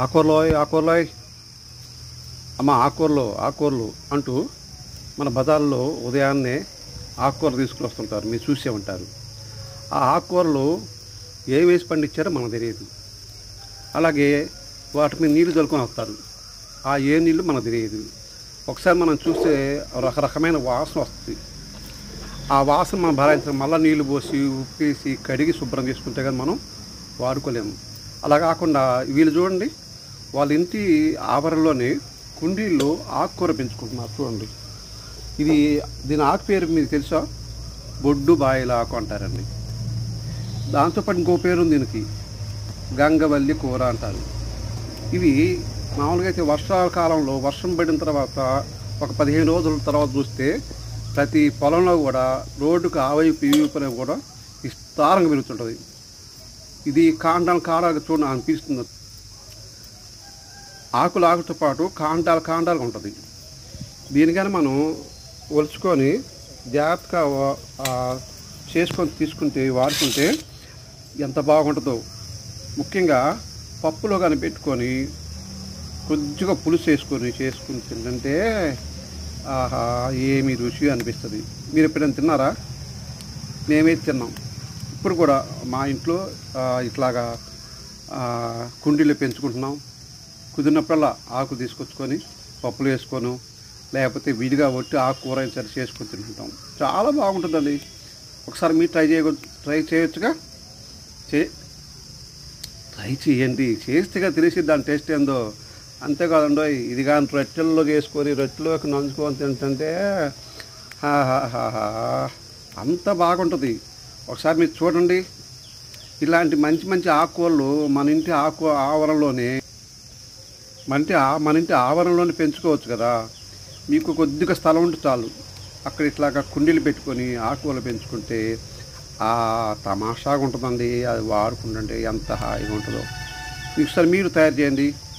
ఆకూరలోయ్ ఆకూరలోయ్ అమ్మ ఆకూరలు ఆకూరలు అంటూ మన బజార్లో ఉదయాన్నే ఆకుకూర తీసుకుని వస్తుంటారు, మీరు చూసే ఉంటారు. ఆ ఆకుకూరలు ఏ వేసి పండించారో మనకు తెలియదు. అలాగే వాటి మీద నీళ్లు చల్లుకొని వస్తారు, ఆ ఏ నీళ్ళు మనకు తెలియదు. ఒకసారి మనం చూస్తే రకరకమైన వాసన వస్తుంది. ఆ వాసన మనం భరించడం, మళ్ళీ నీళ్లు పోసి ఉప్పేసి కడిగి శుభ్రం చేసుకుంటే కానీ మనం వాడుకోలేము. అలా కాకుండా వీళ్ళు చూడండి, వాళ్ళ ఇంటి ఆవరణలోనే కుండీల్లో ఆకుకూర పెంచుకుంటున్నారు. చూడండి, దీని ఆకు పేరు మీకు తెలుసా? బొడ్డు బాయిల ఆకు అంటారండి. దాంతోపాటు ఇంకో పేరు ఉంది దీనికి, గంగవల్లి కూర అంటారు. ఇవి మామూలుగా అయితే వర్షాకాలంలో వర్షం పడిన తర్వాత ఒక 15 రోజుల తర్వాత చూస్తే ప్రతి పొలంలో కూడా రోడ్డుకు ఆ వైపు ఈ వైపున కూడా విస్తారంగా పెరుగుతుంటుంది. ఇది కాండాలు చూడ అనిపిస్తుంది. ఆకుతో పాటు కాండాలుగా ఉంటుంది. దీనికని మనం ఒలుచుకొని జాగ్రత్తగా చేసుకొని తీసుకుంటే వాడుకుంటే ఎంత బాగుంటుందో. ముఖ్యంగా పప్పులో కానీ పెట్టుకొని కొద్దిగా పులుసు చేసుకుని తింటే ఆహా, ఏమి రుచి అనిపిస్తుంది. మీరు ఎప్పుడైనా తిన్నారా? మేమైతే తిన్నాం. ఇప్పుడు కూడా మా ఇంట్లో ఇట్లాగా కుండీలో పెంచుకుంటున్నాం. కుదిరినప్పుడల్లా ఆకు తీసుకొచ్చుకొని పప్పులు వేసుకొని, లేకపోతే విడిగా ఒట్టి ఆకుకూర సరి చేసుకొని తింటుంటాం. చాలా బాగుంటుందండి. ఒకసారి మీరు ట్రై చేయొచ్చుగా. ట్రై చేయండి, చేస్తేగా తెలిసి దాని టేస్ట్ ఏందో. అంతేకాదండో, ఇది కానీ రొట్టెల్లో వేసుకొని రొట్టెలోకి నంచుకొని తింటుంటే అంత బాగుంటుంది. ఒకసారి మీరు చూడండి. ఇలాంటి మంచి మంచి ఆకుకూరలు మన ఇంటి ఆవరణలోనే మన ఇంటి ఆవరణలోనే పెంచుకోవచ్చు కదా. మీకు కొద్దిగా స్థలం ఉంటే చాలు, అక్కడ ఇట్లాగా కుండీలు పెట్టుకొని ఆకుకూరలు పెంచుకుంటే తమాషాగా ఉంటుందండి. అది వాడుకుంటుంటే ఎంత హాయిగా ఉంటుందో. ఒకసారి మీరు తయారు చేయండి.